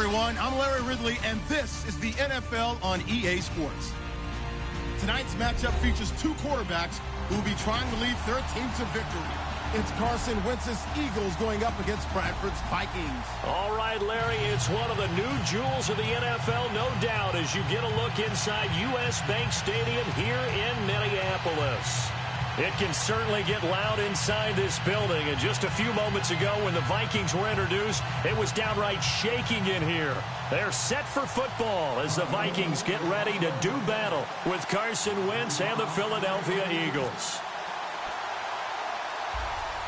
everyone. I'm Larry Ridley, and this is the NFL on EA Sports. Tonight's matchup features two quarterbacks who will be trying to lead their team to victory. It's Carson Wentz's Eagles going up against Bradford's Vikings. All right, Larry, it's one of the new jewels of the NFL, no doubt, as you get a look inside U.S. Bank Stadium here in Minneapolis. It can certainly get loud inside this building. And just a few moments ago when the Vikings were introduced, it was downright shaking in here. They're set for football as the Vikings get ready to do battle with Carson Wentz and the Philadelphia Eagles.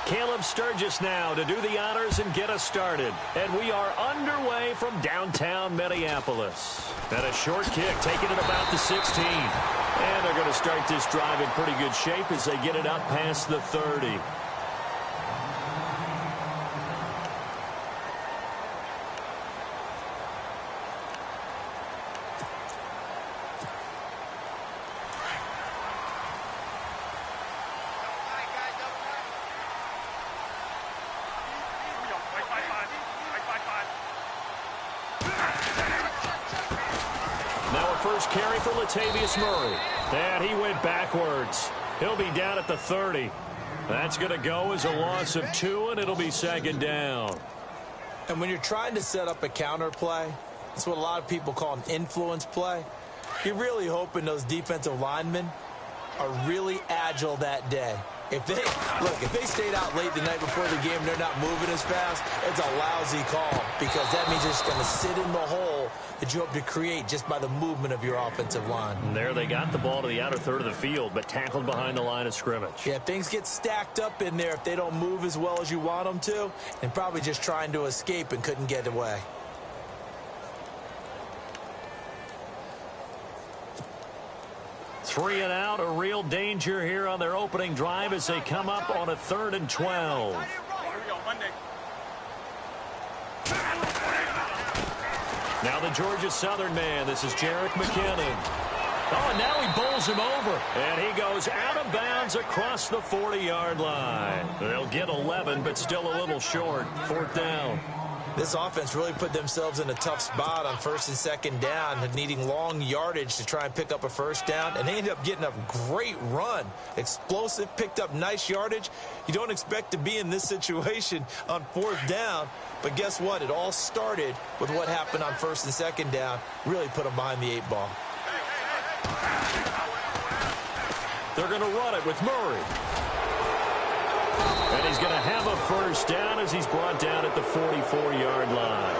Caleb Sturgis now to do the honors and get us started. And we are underway from downtown Minneapolis. And a short kick taken at about the 16. And they're going to start this drive in pretty good shape as they get it up past the 30. First carry for Latavius Murray. And he went backwards. He'll be down at the 30. That's going to go as a loss of 2, and it'll be second down. And when you're trying to set up a counter play, it's what a lot of people call an influence play. You're really hoping those defensive linemen are really agile that day. If they stayed out late the night before the game and they're not moving as fast, it's a lousy call because that means they're just going to sit in the hole that you hope to create just by the movement of your offensive line. And there they got the ball to the outer third of the field, but tackled behind the line of scrimmage. Yeah, things get stacked up in there if they don't move as well as you want them to, and probably just trying to escape and couldn't get away. Three and out, a real danger here on their opening drive as they come up on a 3rd and 12. Now the Georgia Southern man, this is Jerick McKinnon. Oh, and now he bowls him over. And he goes out of bounds across the 40-yard line. They'll get 11, but still a little short. 4th down. This offense really put themselves in a tough spot on 1st and 2nd down, needing long yardage to try and pick up a 1st down, and they ended up getting a great run. Explosive, picked up nice yardage. You don't expect to be in this situation on 4th down, but guess what? It all started with what happened on 1st and 2nd down. Really put them behind the 8 ball. They're going to run it with Murray. And he's going to have a 1st down as he's brought down at the 44-yard line.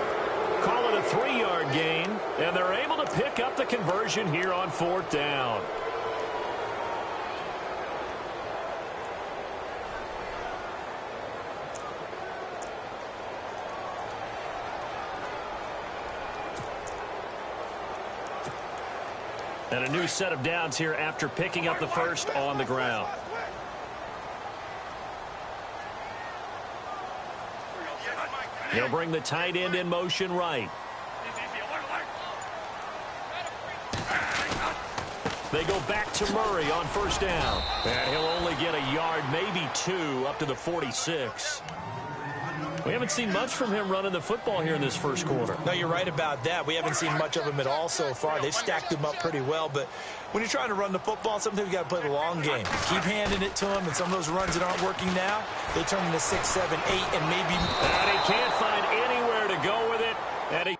Call it a 3-yard gain, and they're able to pick up the conversion here on 4th down. And a new set of downs here after picking up the 1st on the ground. He'll bring the tight end in motion right. They go back to Murray on 1st down. And he'll only get a yard, maybe 2, up to the 46. We haven't seen much from him running the football here in this first quarter. No, you're right about that. We haven't seen much of him at all so far. They've stacked him up pretty well, but when you're trying to run the football, sometimes you got to play the long game. Keep handing it to him, and some of those runs that aren't working now, they turn into 6, 7, 8, and maybe... And he can't find anywhere to go with it, and he...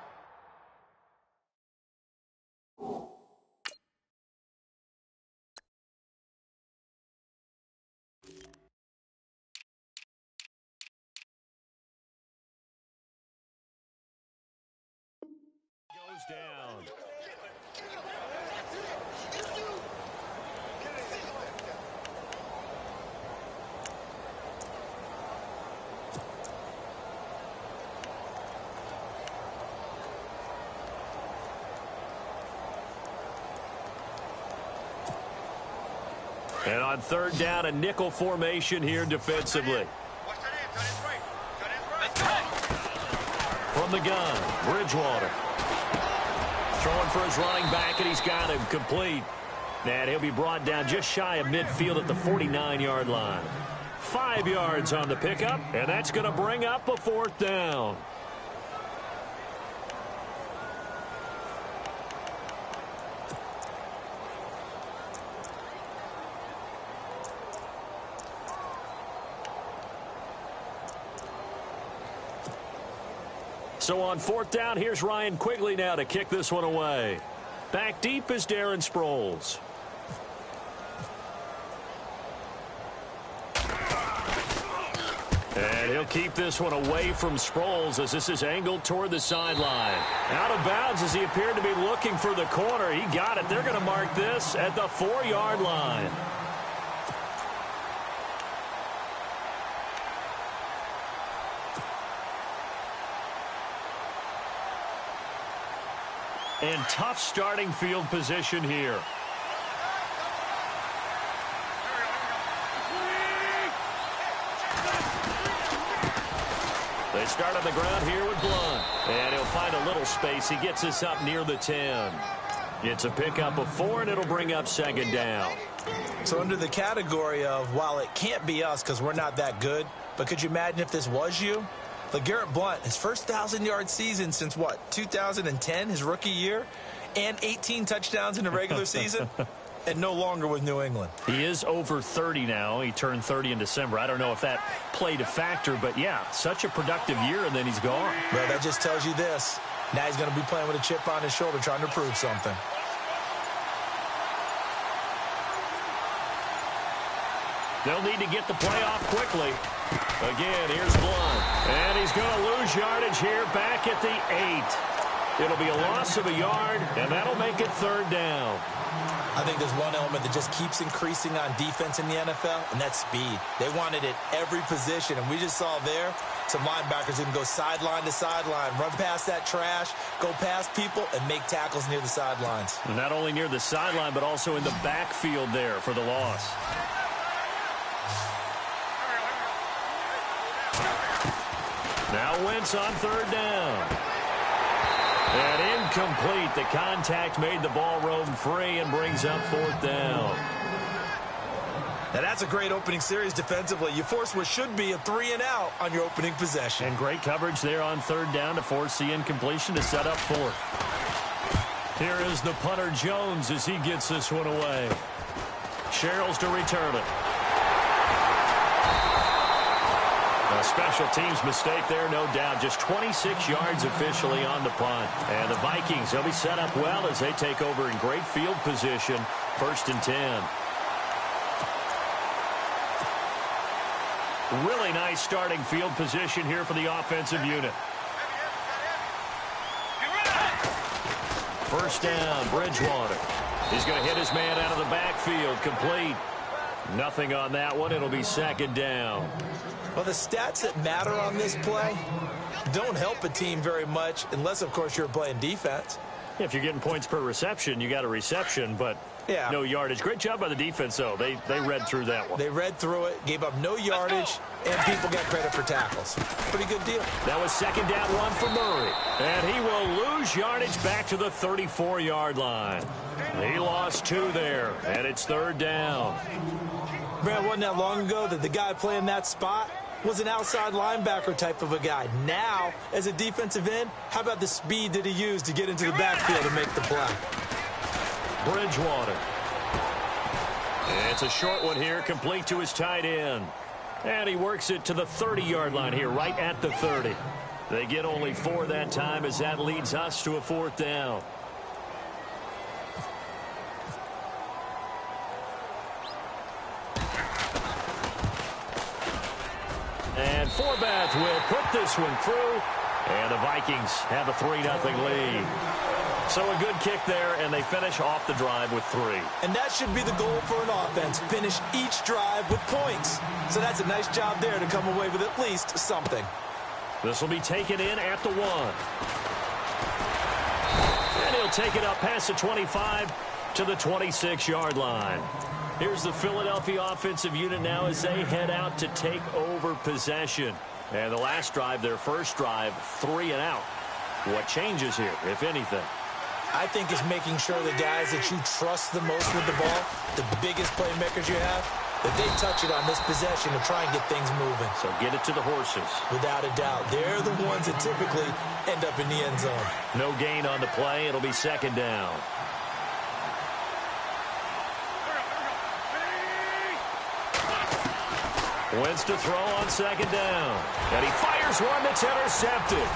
down. And on 3rd down, a nickel formation here defensively. From the gun, Bridgewater. Throwing for his running back, and he's got him complete. And he'll be brought down just shy of midfield at the 49-yard line. 5 yards on the pickup, and that's going to bring up a 4th down. So on fourth down, here's Ryan Quigley now to kick this one away. Back deep is Darren Sproles. And he'll keep this one away from Sproles as this is angled toward the sideline. Out of bounds as he appeared to be looking for the corner. He got it. They're going to mark this at the 4-yard line. And tough starting field position here. They start on the ground here with Blunt. And he'll find a little space. He gets us up near the 10. It's a pickup of 4, and it'll bring up second down. So under the category of, while it can't be us because we're not that good, but could you imagine if this was you? LeGarrette Blunt, his first 1,000-yard season since, what, 2010, his rookie year, and 18 touchdowns in the regular season, and no longer with New England. He is over 30 now. He turned 30 in December. I don't know if that played a factor, but, yeah, such a productive year, and then he's gone. Well, that just tells you this. Now he's going to be playing with a chip on his shoulder trying to prove something. They'll need to get the play off quickly. Again, here's Blunt. And he's going to lose yardage here back at the 8. It'll be a loss of a yard, and that'll make it third down. I think there's one element that just keeps increasing on defense in the NFL, and that's speed. They want it at every position, and we just saw there some linebackers who can go sideline to sideline, run past that trash, go past people, and make tackles near the sidelines. And not only near the sideline, but also in the backfield there for the loss. Now Wentz on third down. And incomplete. The contact made the ball roam free and brings up fourth down. Now that's a great opening series defensively. You force what should be a 3-and-out on your opening possession. And great coverage there on third down to force the incompletion to set up fourth. Here is the punter Jones as he gets this one away. Sherrills to return it. A special teams mistake there, no doubt. Just 26 yards officially on the punt. And the Vikings, they'll be set up well as they take over in great field position. 1st and 10. Really nice starting field position here for the offensive unit. First down, Bridgewater. He's going to hit his man out of the backfield. Complete. Nothing on that one. It'll be second down. Well, the stats that matter on this play don't help a team very much unless, of course, you're playing defense. If you're getting points per reception, you got a reception, but no yardage. Great job by the defense, though. They read through that one. They read through it, gave up no yardage, and people got credit for tackles. Pretty good deal. That was second down 1 for Murray. And he will lose yardage back to the 34-yard line. He lost 2 there, and it's third down. Man, wasn't that long ago that the guy playing that spot was an outside linebacker type of a guy. Now, as a defensive end, how about the speed that he used to get into the backfield and make the play? Bridgewater. It's a short one here, complete to his tight end. And he works it to the 30-yard line here, right at the 30. They get only 4 that time as that leads us to a fourth down. And Forbath will put this one through. And the Vikings have a 3-0 lead. So a good kick there, and they finish off the drive with 3. And that should be the goal for an offense. Finish each drive with points. So that's a nice job there to come away with at least something. This will be taken in at the 1. And he'll take it up past the 25 to the 26-yard line. Here's the Philadelphia offensive unit now as they head out to take over possession. And the last drive, their first drive, 3-and-out. What changes here, if anything? I think it's making sure the guys that you trust the most with the ball, the biggest playmakers you have, that they touch it on this possession to try and get things moving. So get it to the horses. Without a doubt. They're the ones that typically end up in the end zone. No gain on the play. It'll be second down. Wentz to throw on second down. And he fires one that's intercepted.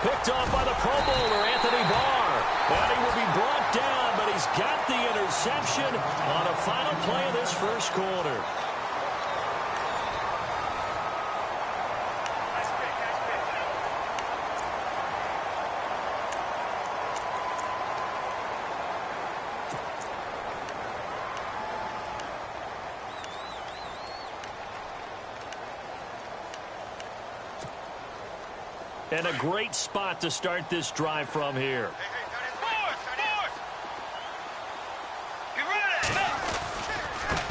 Picked off by the Pro Bowler, Anthony Barr. And he will be brought down, but he's got the interception on the final play of this first quarter. And a great spot to start this drive from here.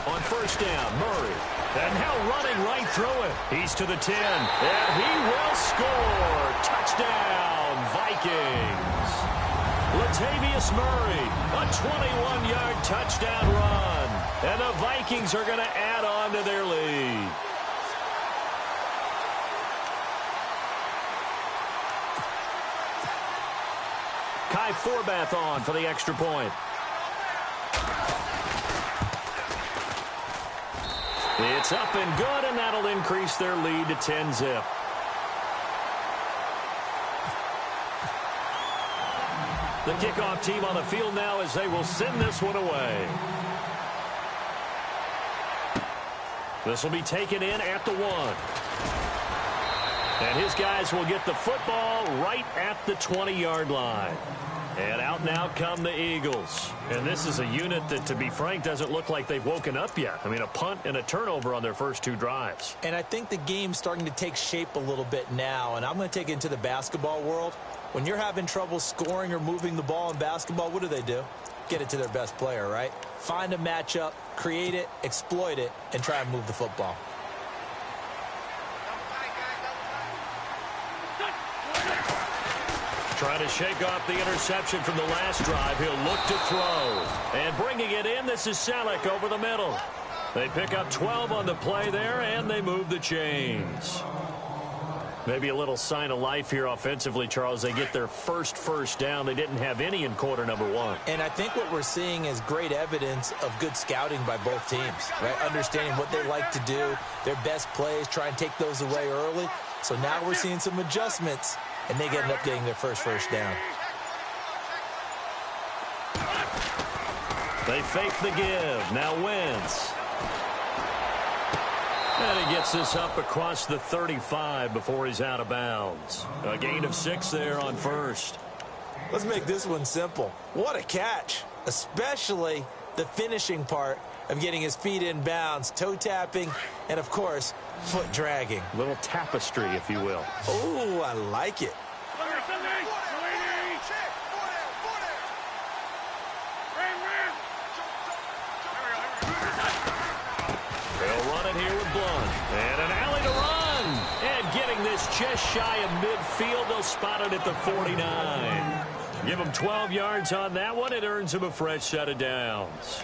On first down, Murray. And now running right through it. He's to the 10. And he will score. Touchdown, Vikings. Latavius Murray, a 21-yard touchdown run. And the Vikings are going to add on to their lead. Kai Forbath on for the extra point. It's up and good, and that'll increase their lead to 10-zip. The kickoff team on the field now as they will send this one away. This will be taken in at the 1. And his guys will get the football right at the 20-yard line. And out now come the Eagles. And this is a unit that, to be frank, doesn't look like they've woken up yet. I mean, a punt and a turnover on their first 2 drives. And I think the game's starting to take shape a little bit now. And I'm going to take it into the basketball world. When you're having trouble scoring or moving the ball in basketball, what do? Get it to their best player, right? Find a matchup, create it, exploit it, and try and move the football. Trying to shake off the interception from the last drive. He'll look to throw. And bringing it in, this is Selleck over the middle. They pick up 12 on the play there, and they move the chains. Maybe a little sign of life here offensively, Charles. They get their first down. They didn't have any in quarter number 1. And I think what we're seeing is great evidence of good scouting by both teams, right? Understanding what they like to do, their best plays, try and take those away early. So now we're seeing some adjustments, and they end up getting their first down. They fake the give. Now Wentz. And he gets this up across the 35 before he's out of bounds. A gain of 6 there on first. Let's make this one simple. What a catch, especially the finishing part of getting his feet in bounds, toe tapping, and, of course, foot dragging. Little tapestry, if you will. Oh, I like it. They'll run it here with Blunt. And an alley to run. And getting this just shy of midfield. They'll spot it at the 49. Give them 12 yards on that one. It earns them a fresh set of downs.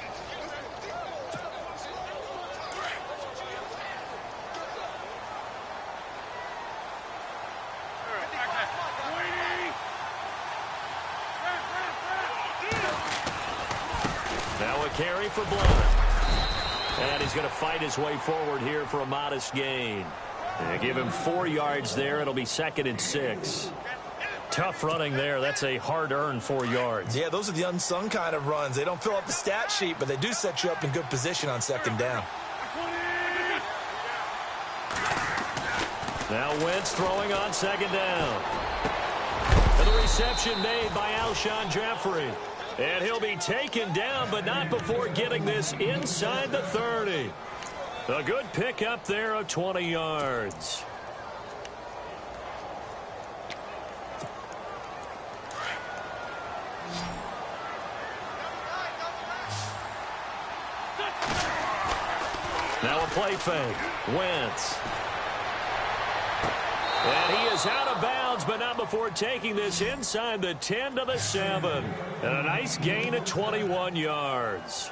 Now a carry for Blunt. And he's going to fight his way forward here for a modest gain. And give him 4 yards there. It'll be 2nd and 6. Tough running there. That's a hard-earned 4 yards. Yeah, those are the unsung kind of runs. They don't fill up the stat sheet, but they do set you up in good position on 2nd down. Now Wentz throwing on 2nd down. And the reception made by Alshon Jeffrey. And he'll be taken down, but not before getting this inside the 30. A good pickup there of 20 yards. Now a play fake. Wentz. And he is out of bounds, but not before taking this inside the 10 to the 7. And a nice gain of 21 yards.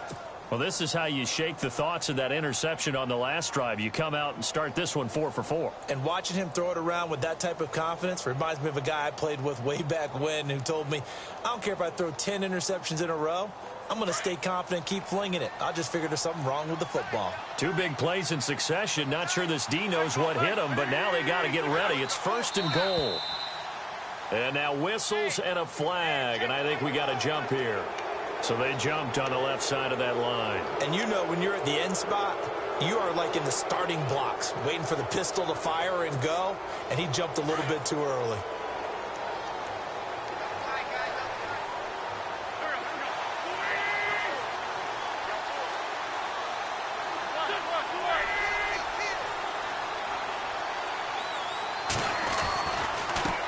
Well, this is how you shake the thoughts of that interception on the last drive. You come out and start this one 4 for 4. And watching him throw it around with that type of confidence reminds me of a guy I played with way back when who told me, I don't care if I throw 10 interceptions in a row. I'm going to stay confident, keep flinging it. I just figured there's something wrong with the football. 2 big plays in succession. Not sure this D knows what hit him, but now they got to get ready. It's 1st and goal. And now whistles and a flag, and I think we got a jump here. So they jumped on the left side of that line. And you know when you're at the end spot, you are like in the starting blocks, waiting for the pistol to fire and go, and he jumped a little bit too early.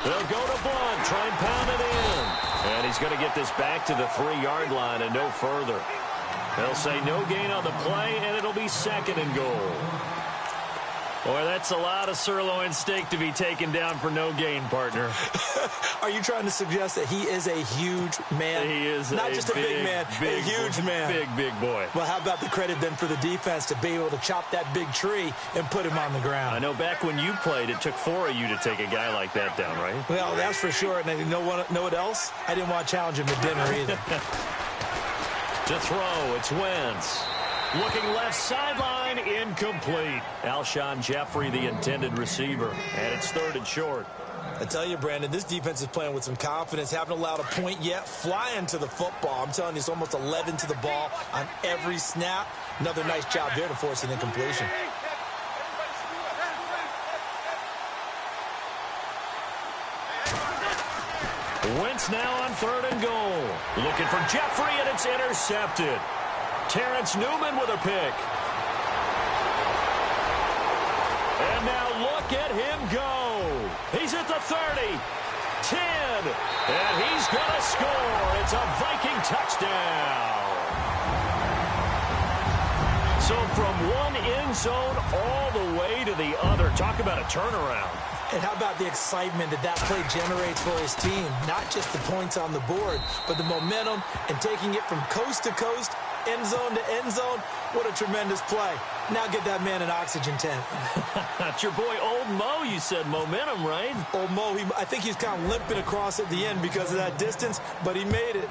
They'll go to Blunt, try and pound it in. And he's going to get this back to the 3-yard line and no further. They'll say no gain on the play, and it'll be 2nd and goal. Boy, that's a lot of sirloin steak to be taken down for no gain, partner. Are you trying to suggest that he is a huge man? He is not just a big man, a huge man. Big boy. Well, how about the credit then for the defense to be able to chop that big tree and put him on the ground? I know back when you played, it took 4 of you to take a guy like that down, right? Well, that's for sure. And you know what else? I didn't want to challenge him to dinner either. To throw, it's Wentz. Looking left sideline, incomplete. Alshon Jeffrey, the intended receiver. And it's 3rd and short. I tell you, Brandon, this defense is playing with some confidence. Haven't allowed a point yet. Flying to the football. I'm telling you, it's almost 11 to the ball on every snap. Another nice job there to force an incompletion. Wentz now on 3rd and goal. Looking for Jeffrey, and it's intercepted. Terrence Newman with a pick. And now look at him go. He's at the 30, 10, and he's going to score. It's a Viking touchdown. So from one end zone all the way to the other. Talk about a turnaround. And how about the excitement that play generates for his team? Not just the points on the board, but the momentum and taking it from coast to coast, end zone to end zone. What a tremendous play. Now get that man an oxygen tent. That's your boy Old Mo. You said momentum, right? Old Mo, I think he's kind of limping across at the end because of that distance, but he made it.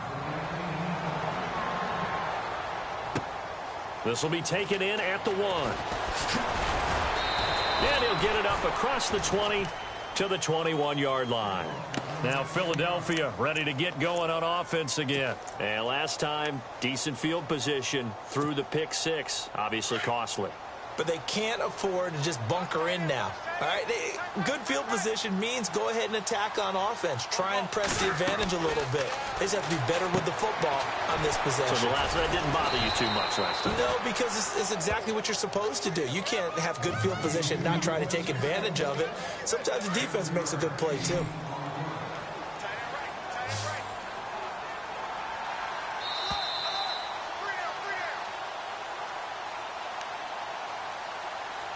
This will be taken in at the 1. And he'll get it up across the 20 to the 21-yard line. Now Philadelphia ready to get going on offense again. And last time, decent field position through the pick 6. Obviously costly. But they can't afford to just bunker in now. All right, good field position means go ahead and attack on offense. Try and press the advantage a little bit. They just have to be better with the football on this possession. So that didn't bother you too much last time? No, because it's exactly what you're supposed to do. You can't have good field position and not try to take advantage of it. Sometimes the defense makes a good play, too.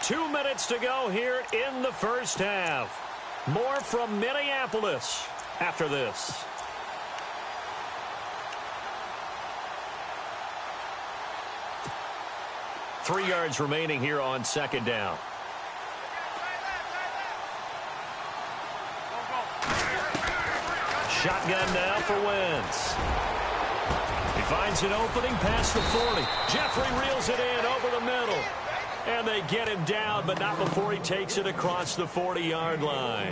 Two minutes to go here in the first half. More from Minneapolis after this. Three yards remaining here on 2nd down. Shotgun now for Wentz. He finds an opening past the 40. Jeffrey reels it in over the middle. And they get him down, but not before he takes it across the 40-yard line.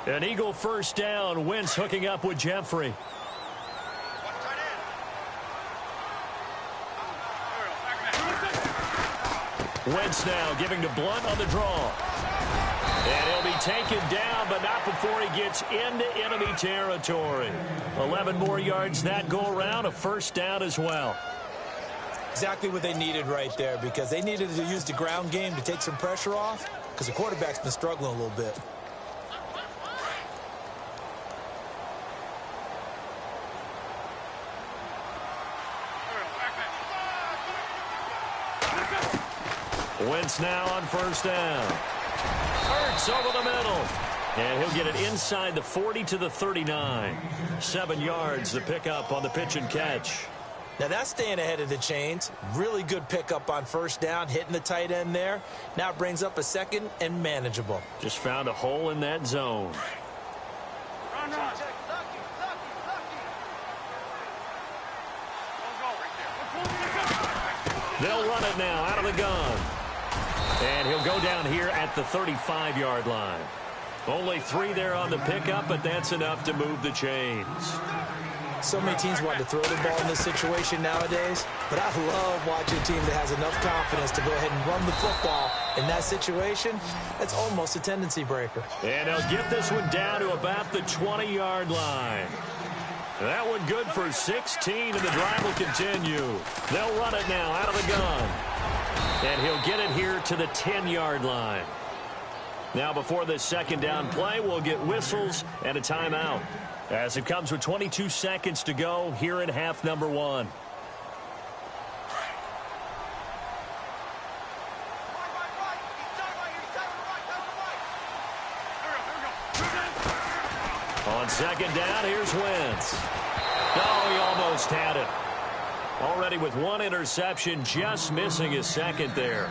An Eagle first down. Wentz hooking up with Jeffrey. Wentz now giving to Blunt on the draw. And he'll be taken down, but not before he gets into enemy territory. 11 more yards that go around, a first down as well. Exactly what they needed right there, because they needed to use the ground game to take some pressure off, because the quarterback's been struggling a little bit. Wentz now on first down. Hurts over the middle. And he'll get it inside the 40 to the 39. 7 yards to pick up on the pitch and catch. Now that's staying ahead of the chains. Really good pickup on first down, hitting the tight end there. Now it brings up a second and manageable. Just found a hole in that zone. They'll run it now out of the gun. And he'll go down here at the 35-yard line. Only 3 there on the pickup, but that's enough to move the chains. So many teams want to throw the ball in this situation nowadays, but I love watching a team that has enough confidence to go ahead and run the football in that situation. That's almost a tendency breaker. And they'll get this one down to about the 20-yard line. That one good for 16, and the drive will continue. They'll run it now out of the gun. And he'll get it here to the 10-yard line. Now, before this second down play, we'll get whistles and a timeout, as it comes with 22 seconds to go here in half number 1. On second down, here's Wentz. Oh, he almost had it. Already with 1 interception, just missing his second there.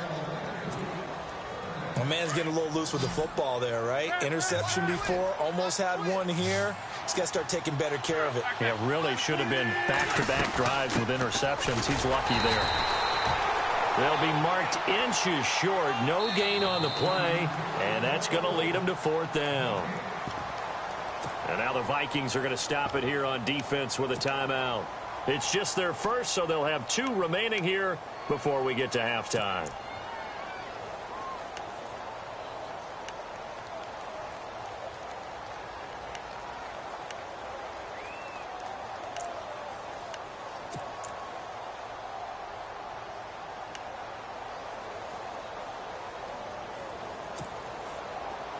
My man's getting a little loose with the football there, right? Interception before, almost had one here. He's got to start taking better care of it. Yeah, really should have been back-to-back drives with interceptions. He's lucky there. They'll be marked inches short. No gain on the play, and that's going to lead them to 4th down. And now the Vikings are going to stop it here on defense with a timeout. It's just their first, so they'll have 2 remaining here before we get to halftime.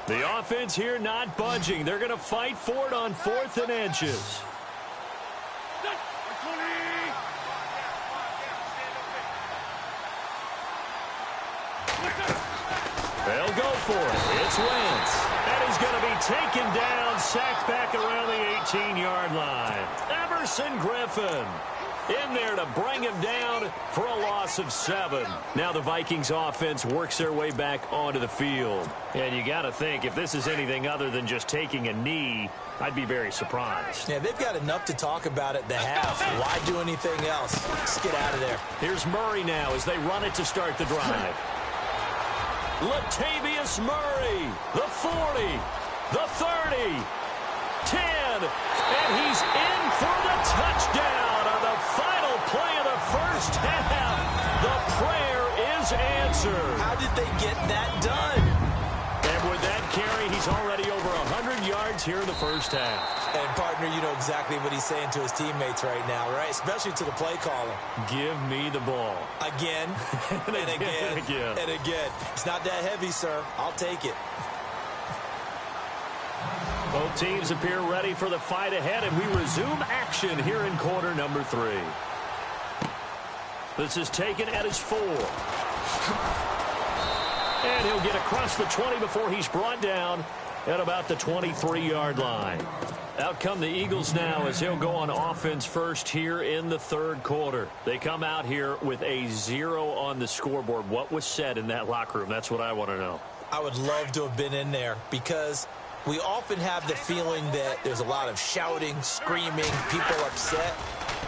The offense here not budging. They're going to fight for it on 4th and inches. They'll go for it. It's Wentz. And he's going to be taken down, sacked back around the 18-yard line. Everson Griffin in there to bring him down for a loss of 7. Now the Vikings offense works their way back onto the field. And you got to think, if this is anything other than just taking a knee, I'd be very surprised. Yeah, they've got enough to talk about at the half. Why do anything else? Just get out of there. Here's Murray now as they run it to start the drive. Latavius Murray, the 40, the 30, 10, and he's in for the touchdown on the final play of the first half. The prayer is answered. How did they get that done? And with that carry, he's already over 100 yards here in the first half. And, partner, you know exactly what he's saying to his teammates right now, right? Especially to the play caller. Give me the ball. Again, and again, and again. It's not that heavy, sir. I'll take it. Both teams appear ready for the fight ahead, and we resume action here in quarter number 3. This is taken at his 4. And he'll get across the 20 before he's brought down at about the 23-yard line. Out come the Eagles now as he'll go on offense first here in the 3rd quarter. They come out here with a 0 on the scoreboard. What was said in that locker room? That's what I want to know. I would love to have been in there because we often have the feeling that there's a lot of shouting, screaming, people upset.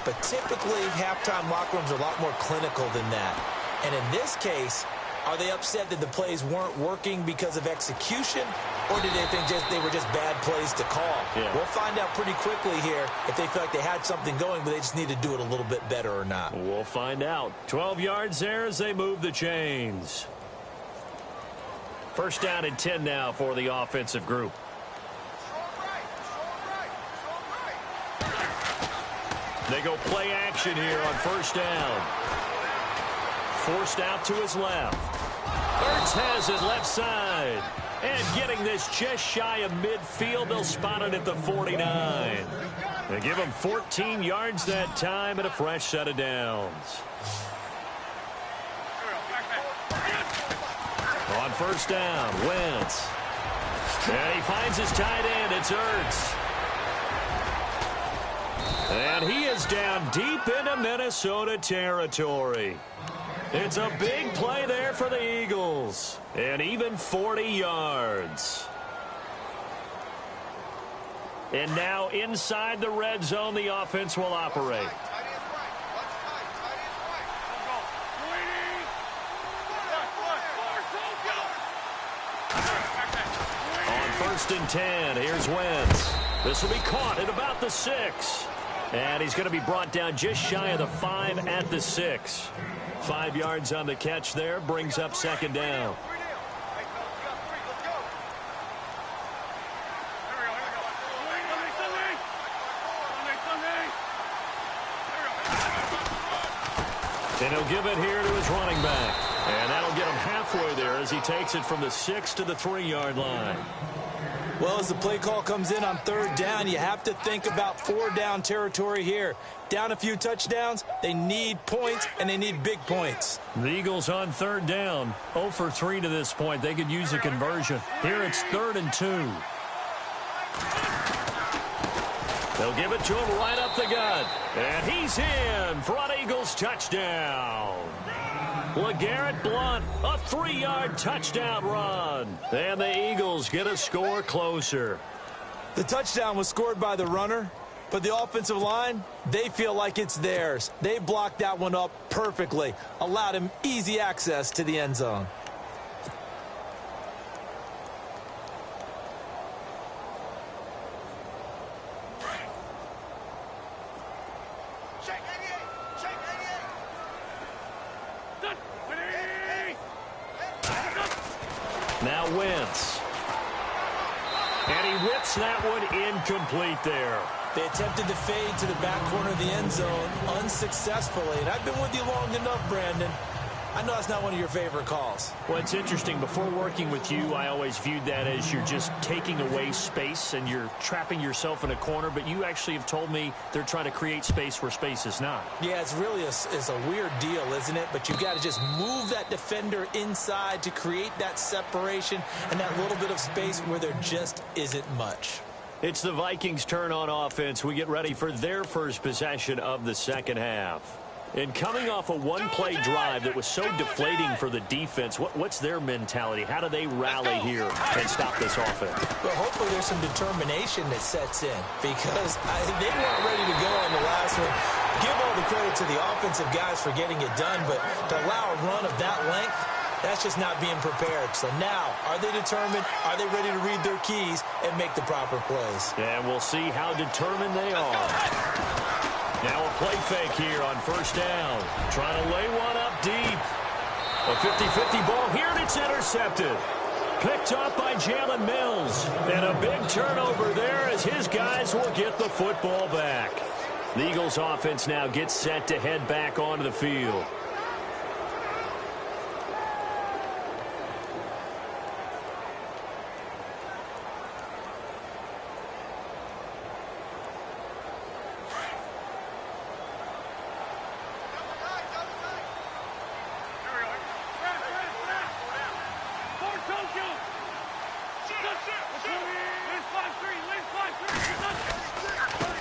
But typically, halftime locker rooms are a lot more clinical than that. And in this case, are they upset that the plays weren't working because of execution, or did they think they were just bad plays to call? Yeah. We'll find out pretty quickly here if they feel like they had something going, but they just need to do it a little bit better or not. We'll find out. 12 yards there as they move the chains. First down and 10 now for the offensive group. They go play action here on first down. Forced out to his left. Ertz has it left side. And getting this just shy of midfield, they'll spot it at the 49. They give him 14 yards that time and a fresh set of downs. On first down, Wentz. And he finds his tight end. It's Ertz. And he is down deep into Minnesota territory. It's a big play there for the Eagles. And even 40 yards. And now inside the red zone, the offense will operate. On 1st and 10. Here's Wentz. This will be caught at about the 6. And he's going to be brought down just shy of the 5 at the 6. 5 yards on the catch there, brings up 2nd down. And he'll give it here to his running back. And that'll get him halfway there as he takes it from the 6 to the 3-yard line. Well, as the play call comes in on 3rd down, you have to think about 4-down territory here. Down a few touchdowns, they need points, and they need big points. The Eagles on 3rd down, 0 for 3 to this point. They could use a conversion. Here it's 3rd and 2. They'll give it to him right up the gut. And he's in for an Eagles touchdown. LeGarrette Blount, a 3-yard touchdown run. And the Eagles get a score closer. The touchdown was scored by the runner, but the offensive line, they feel like it's theirs. They blocked that one up perfectly, allowed him easy access to the end zone. Now Wentz. And he whips that one incomplete there. They attempted to fade to the back corner of the end zone unsuccessfully. And I've been with you long enough, Brandon. I know that's not one of your favorite calls. Well, it's interesting. Before working with you, I always viewed that as you're just taking away space and you're trapping yourself in a corner. But you actually have told me they're trying to create space where space is not. Yeah, it's really a weird deal, isn't it? But you've got to just move that defender inside to create that separation and that little bit of space where there just isn't much. It's the Vikings' turn on offense. We get ready for their first possession of the second half. And coming off a one-play drive that was so deflating for the defense, what's their mentality? How do they rally here and stop this offense? Well, hopefully there's some determination that sets in because they weren't ready to go on the last one. Give all the credit to the offensive guys for getting it done, but to allow a run of that length, that's just not being prepared. So now, are they determined? Are they ready to read their keys and make the proper plays? And we'll see how determined they are. Now a play fake here on 1st down. Trying to lay one up deep. A 50-50 ball here, and it's intercepted. Picked up by Jalen Mills. And a big turnover there as his guys will get the football back. The Eagles offense now gets set to head back onto the field.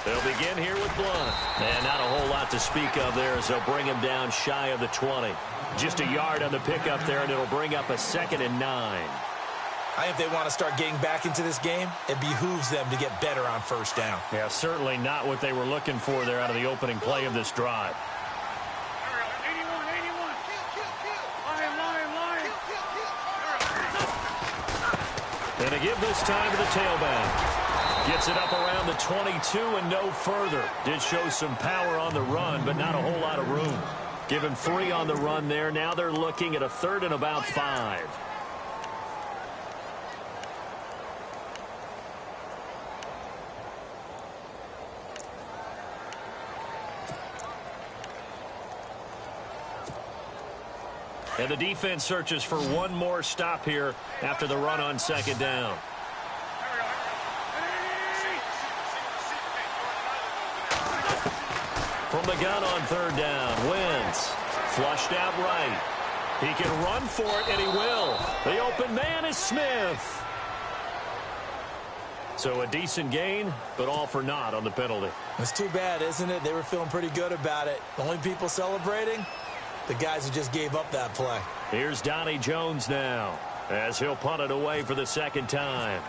They'll begin here with Blount. And not a whole lot to speak of there as they'll bring him down shy of the 20. Just a yard on the pickup there, and it'll bring up a 2nd and 9. I think if they want to start getting back into this game, it behooves them to get better on 1st down. Yeah, certainly not what they were looking for there out of the opening play of this drive. And to give this time to the tailback. Gets it up around the 22 and no further. Did show some power on the run, but not a whole lot of room. Give him 3 on the run there. Now they're looking at a 3rd and about 5. And the defense searches for one more stop here after the run on 2nd down. From the gun on 3rd down, Wentz flushed out right. He can run for it, and he will. The open man is Smith. So a decent gain, but all for naught on the penalty. It's too bad, isn't it? They were feeling pretty good about it. The only people celebrating, the guys who just gave up that play. Here's Donnie Jones now as he'll punt it away for the 2nd time.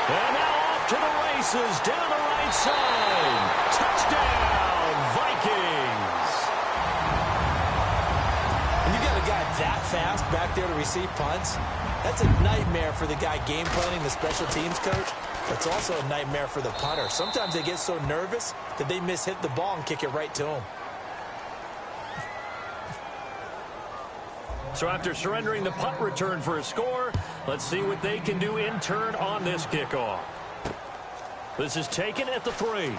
And now off bounces down the right side. Touchdown, Vikings. When you got a guy that fast back there to receive punts, that's a nightmare for the guy game planning, the special teams coach. But it's also a nightmare for the punter. Sometimes they get so nervous that they hit the ball and kick it right to him. So after surrendering the punt return for a score, let's see what they can do in turn on this kickoff. This is taken at the 3. And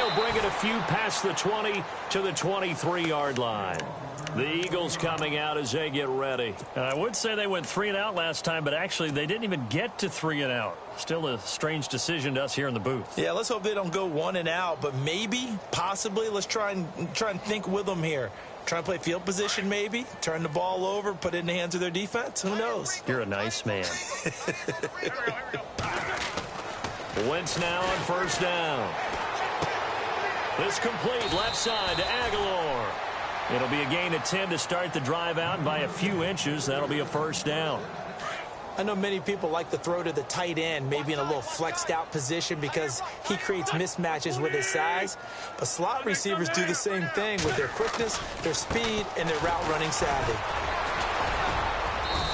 he'll bring it a few past the 20 to the 23-yard line. The Eagles coming out as they get ready. I would say they went 3 and out last time, but actually they didn't even get to 3 and out. Still a strange decision to us here in the booth. Yeah, let's hope they don't go 1 and out, but maybe, possibly, let's try and think with them here. Try and play field position maybe, turn the ball over, put it in the hands of their defense. Who knows? You're a nice man. Wentz now on first down. This complete left side to Aguilar. It'll be a gain of 10 to start the drive out, and by a few inches, that'll be a first down. I know many people like to throw to the tight end, maybe in a little flexed out position because he creates mismatches with his size. But slot receivers do the same thing with their quickness, their speed, and their route running savvy.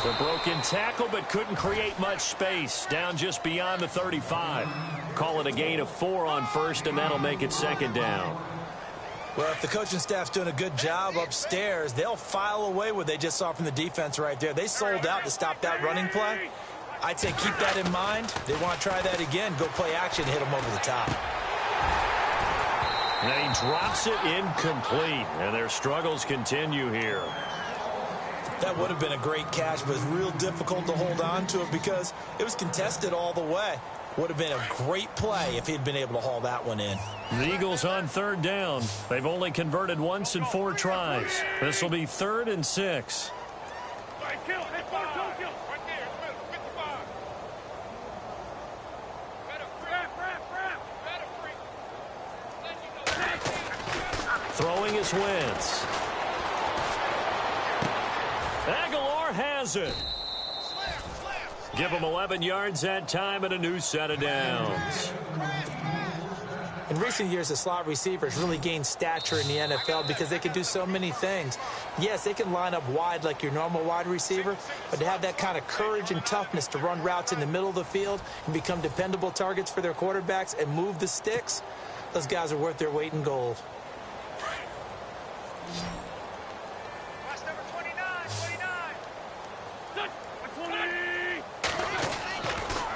The broken tackle, but couldn't create much space. Down just beyond the 35. Call it a gain of 4 on first, and that'll make it second down. Well, if the coaching staff's doing a good job upstairs, they'll file away what they just saw from the defense right there. They sold out to stop that running play. I'd say keep that in mind. They want to try that again. Go play action, hit them over the top. And he drops it incomplete, and their struggles continue here. That would have been a great catch, but it's real difficult to hold on to it because it was contested all the way. Would have been a great play if he'd been able to haul that one in. The Eagles on third down. They've only converted once in 4 tries. This will be 3rd and 6. Throwing is Wentz. Aguilar has it. Give them 11 yards that time and a new set of downs. In recent years, the slot receivers really gained stature in the NFL because they can do so many things. Yes, they can line up wide like your normal wide receiver, but to have that kind of courage and toughness to run routes in the middle of the field and become dependable targets for their quarterbacks and move the sticks, those guys are worth their weight in gold.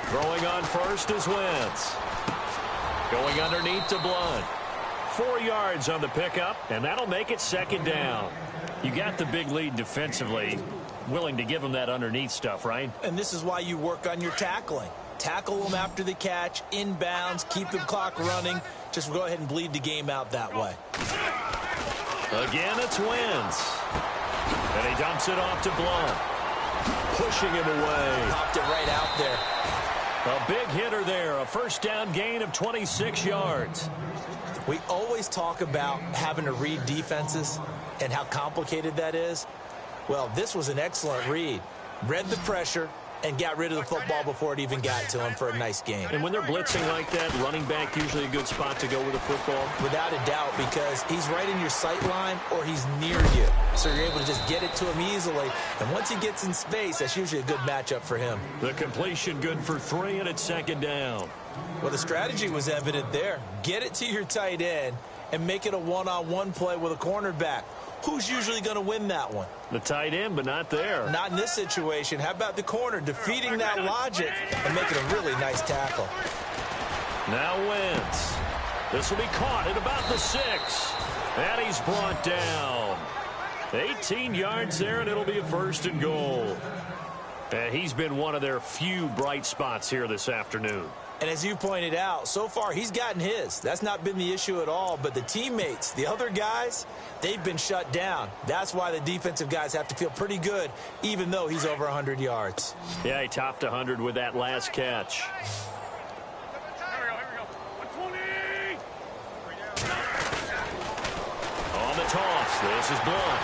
Throwing on first is Wentz. Going underneath to Blunt. 4 yards on the pickup, and that'll make it second down. You got the big lead defensively. Willing to give them that underneath stuff, right? And this is why you work on your tackling. Tackle them after the catch, inbounds, keep the clock running. Just go ahead and bleed the game out that way. Again, it's Wentz. And he dumps it off to Blunt. Pushing him away. Popped it right out there. A big hitter there. A first down gain of 26 yards. We always talk about having to read defenses and how complicated that is. Well, this was an excellent read. Read the pressure and got rid of the football before it even got to him for a nice game. And when they're blitzing like that, running back usually a good spot to go with the football? Without a doubt, because he's right in your sight line or he's near you. So you're able to just get it to him easily. And once he gets in space, that's usually a good matchup for him. The completion good for 3, and it's second down. Well, the strategy was evident there. Get it to your tight end and make it a one-on-one play with a cornerback. Who's usually going to win that one? The tight end, but not there. Not in this situation. How about the corner defeating that logic and making a really nice tackle? Now Wentz. This will be caught at about the 6. And he's brought down. 18 yards there, and it'll be a 1st and goal. And he's been one of their few bright spots here this afternoon. And as you pointed out, so far he's gotten his. That's not been the issue at all. But the teammates, the other guys, they've been shut down. That's why the defensive guys have to feel pretty good, even though he's over 100 yards. Yeah, he topped 100 with that last catch. On the toss, this is Blunt.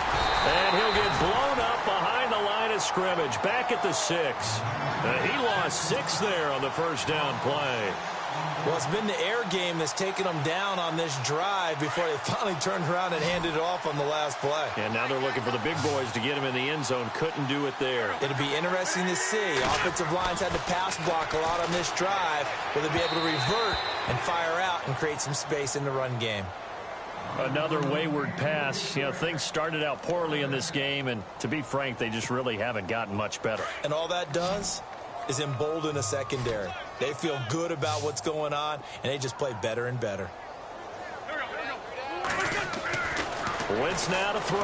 And he'll get blown up behind the line of of scrimmage, back at the 6. He lost 6 there on the first down play. Well, it's been the air game that's taken them down on this drive before they finally turned around and handed it off on the last play. And now they're looking for the big boys to get him in the end zone. Couldn't do it there. It'll be interesting to see. Offensive lines had to pass block a lot on this drive. Will they be able to revert and fire out and create some space in the run game? Another wayward pass. You know, things started out poorly in this game, and to be frank, they just really haven't gotten much better. And all that does is embolden a secondary. They feel good about what's going on, and they just play better and better. Wentz now to throw.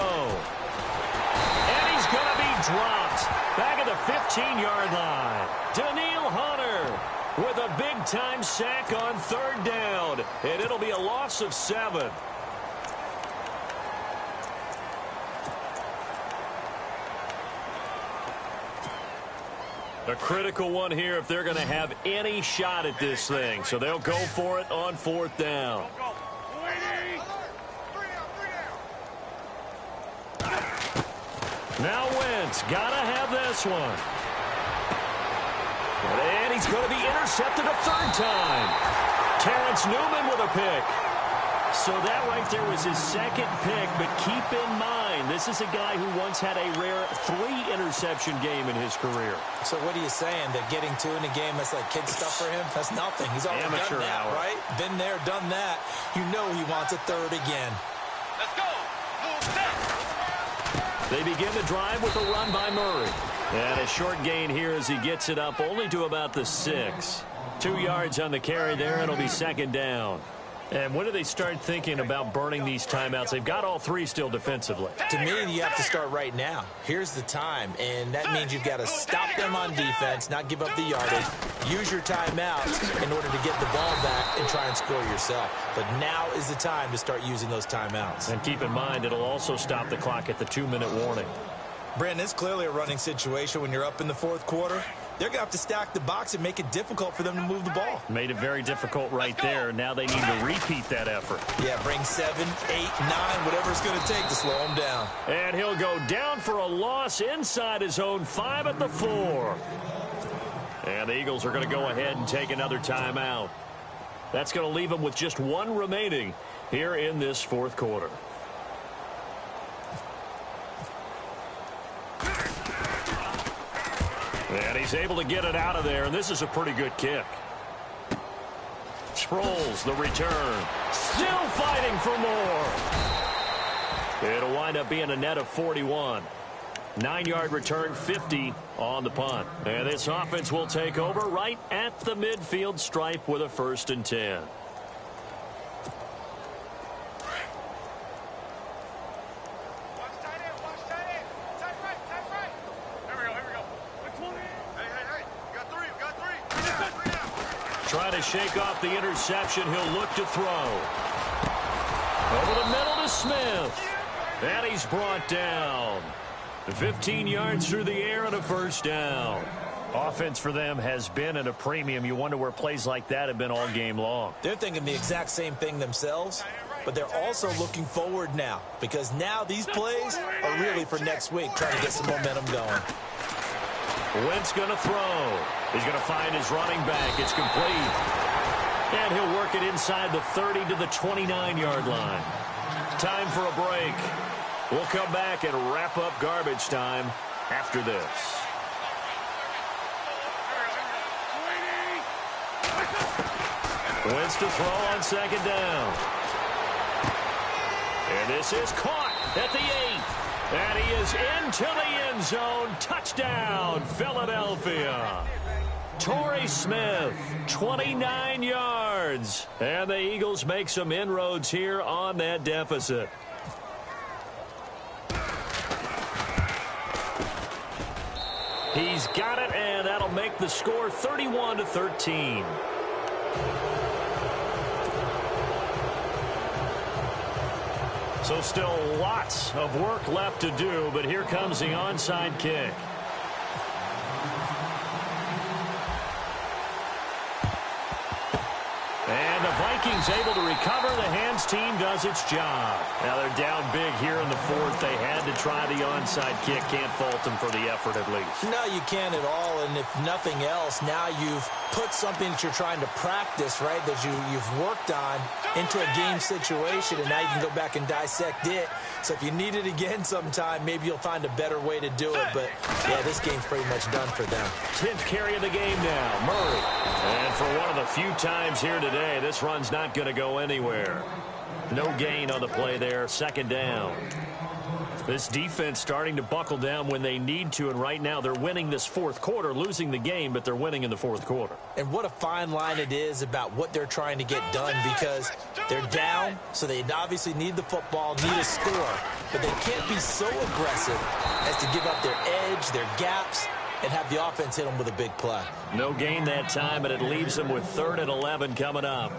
And he's going to be dropped. Back at the 15-yard line. Daniil Hunter with a big-time sack on 3rd down. And it'll be a loss of 7. A critical one here if they're going to have any shot at this thing. So they'll go for it on 4th down. Now Wentz got to have this one. And he's going to be intercepted a 3rd time. Terrence Newman with a pick. So that right there was his 2nd pick, but keep in mind, this is a guy who once had a rare 3-interception game in his career. So what are you saying, that getting 2 in a game, that's like kid stuff for him? That's nothing. He's already Amateur done that, hour. right? Been there, done that. You know he wants a 3rd again. Let's go. Move back. They begin the drive with a run by Murray. And a short gain here as he gets it up only to about the 6. 2 yards on the carry there. It'll be 2nd down. And when do they start thinking about burning these timeouts? They've got all 3 still defensively. To me, you have to start right now. Here's the time, and that means you've got to stop them on defense, not give up the yardage, use your timeouts in order to get the ball back and try and score yourself. But now is the time to start using those timeouts. And keep in mind, it'll also stop the clock at the 2-minute warning. Brandon, it's clearly a running situation when you're up in the 4th quarter. They're going to have to stack the box and make it difficult for them to move the ball. Made it very difficult right there. Now they need to repeat that effort. Yeah, bring 7, 8, 9, whatever it's going to take to slow them down. And he'll go down for a loss inside his own 5 at the 4. And the Eagles are going to go ahead and take another timeout. That's going to leave them with just 1 remaining here in this 4th quarter. And he's able to get it out of there, and this is a pretty good kick. Sproles, the return. Still fighting for more. It'll wind up being a net of 41. 9-yard return, 50 on the punt. And this offense will take over right at the midfield stripe with a 1st and 10. Trying to shake off the interception. He'll look to throw. Over the middle to Smith. And he's brought down. 15 yards through the air and a 1st down. Offense for them has been at a premium. You wonder where plays like that have been all game long. They're thinking the exact same thing themselves, but they're also looking forward now, because now these plays are really for next week, trying to get some momentum going. Wentz going to throw. He's going to find his running back. It's complete. And he'll work it inside the 30 to the 29-yard line. Time for a break. We'll come back and wrap up garbage time after this. Wentz to throw on 2nd down. And this is caught at the 8. And he is into the end zone. Touchdown, Philadelphia. Torrey Smith, 29 yards. And the Eagles make some inroads here on that deficit. He's got it, and that'll make the score 31-13. So still lots of work left to do, but here comes the onside kick. And And the Vikings able to recover. The hands team does its job. Now they're down big here in the fourth. They had to try the onside kick. Can't fault them for the effort at least. No, you can't at all. And if nothing else, now you've put something that you're trying to practice, right, that you've worked on into a game situation, and now you can go back and dissect it. So if you need it again sometime, maybe you'll find a better way to do it. But, yeah, this game's pretty much done for them. 10th carry of the game now, Murray. And for one of the few times here today, this run's not going to go anywhere. No gain on the play there, second down. This defense starting to buckle down when they need to, and right now they're winning this fourth quarter, losing the game, but they're winning in the fourth quarter. And what a fine line it is about what they're trying to get done, because they're down, so they obviously need the football, need a score, but they can't be so aggressive as to give up their edge, their gaps, and have the offense hit them with a big play. No gain that time, and it leaves them with 3rd and 11 coming up.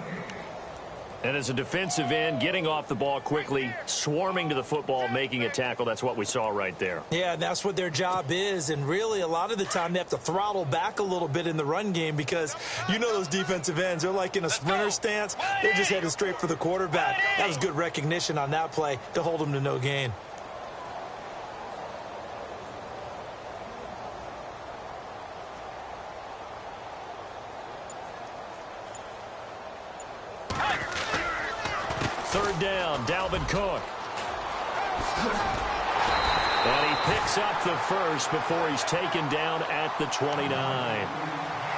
And as a defensive end, getting off the ball quickly, swarming to the football, making a tackle, that's what we saw right there. Yeah, that's what their job is, and really a lot of the time they have to throttle back a little bit in the run game, because you know those defensive ends, they're like in a sprinter stance. They're just headed straight for the quarterback. That was good recognition on that play to hold them to no gain. Third down, Dalvin Cook. And he picks up the first before he's taken down at the 29.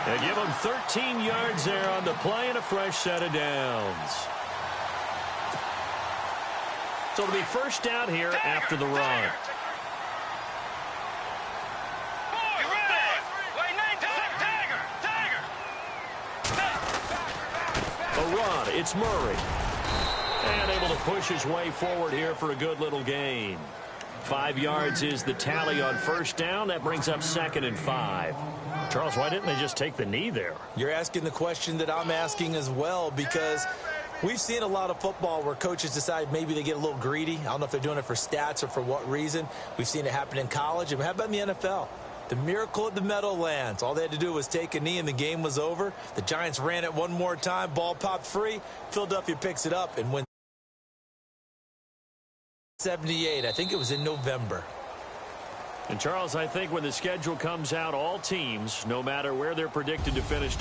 They give him 13 yards there on the play and a fresh set of downs. So it'll be first down here after the run. A run, it's Murray. And able to push his way forward here for a good little gain. 5 yards is the tally on first down. That brings up 2nd and 5. Charles, why didn't they just take the knee there? You're asking the question that I'm asking as well, because we've seen a lot of football where coaches decide maybe they get a little greedy. I don't know if they're doing it for stats or for what reason. We've seen it happen in college. And how about in the NFL? The miracle at the Meadowlands. All they had to do was take a knee and the game was over. The Giants ran it one more time. Ball popped free. Philadelphia picks it up and wins 78. I think it was in November. And Charles, I think when the schedule comes out, all teams, no matter where they're predicted to finish,